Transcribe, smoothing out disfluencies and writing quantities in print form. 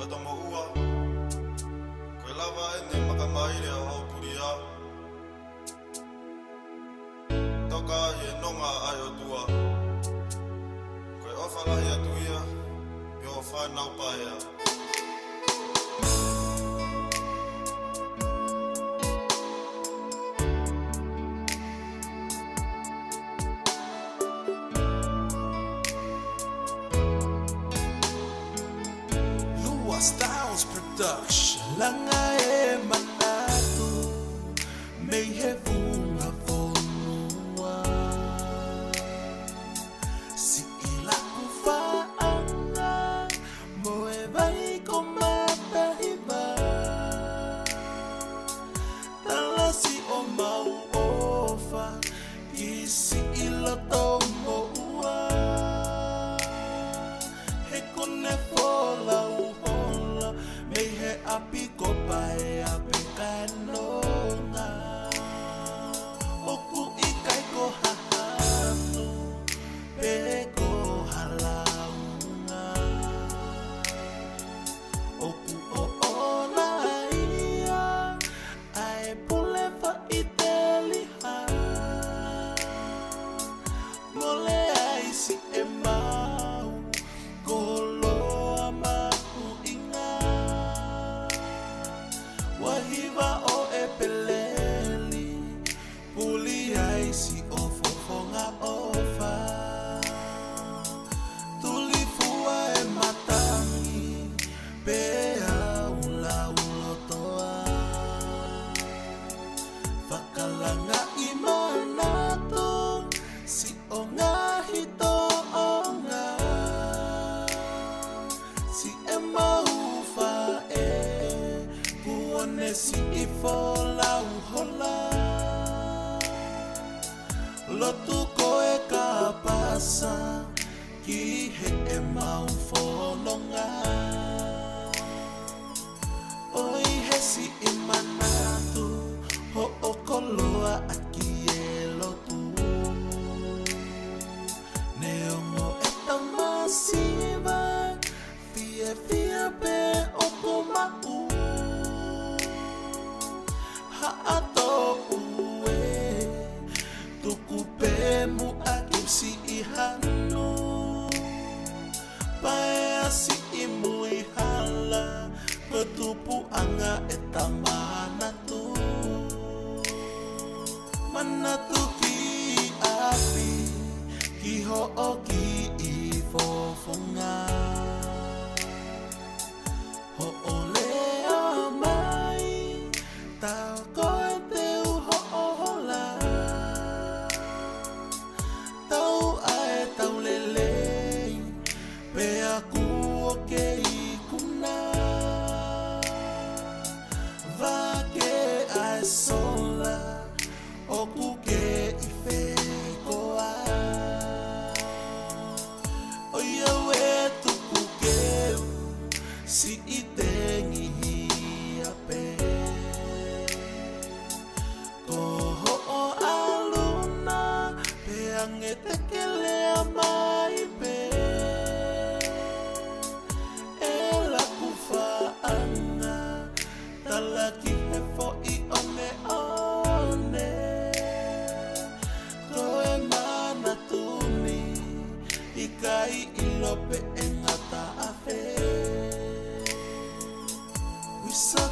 Lotomo'ua, koe lava ene makamaire a haupuria. Toka he nonga ai o tua. Koe ofalahi atuia, me o whanau paea. Luastylez production Langae manatu Mehikitanga Si Lakufa'anga Moe komatahiva Talasi o Ngauamo Isi Lotomo'ua Hekone folau Mehe api kopai api kanonga Oku ikai ko hahanu Pehe ko halaunga Oku oona ia Ai pule faiteliha Mole ai si emau Koloa maku inga Wahiva o epeleli Puli ai si ofofonga ofa Tulifua e matangi Pea ula ulotoa Fakalanga imanatu Si onga hito onga Si emaufa Si ifola uhola Lotu koe ka pasa Ki he e mau fononga Oi he si imanatu Ho o koloa aki e lotu Neongo e tamasiva Fie fie pe o kumau Ha'ato ue Tuku pemu akim si ihanu Paea si imu ihala Lotomo'ua eta manatu Manatu ki api Ki ho'o ki ifofonga Ho'o lea mai Tau koe te uho'ola Tau ae tau lelei Pe aku o ke ikuna Vake ae sola Oku ke ifekoa Oia we tuku keu Si itengi hia pe Ange tekele amai pe E Lakufa'anga Talaki he fo'i one one Koe mana tuni Ikai ilope e ngata afe Wisa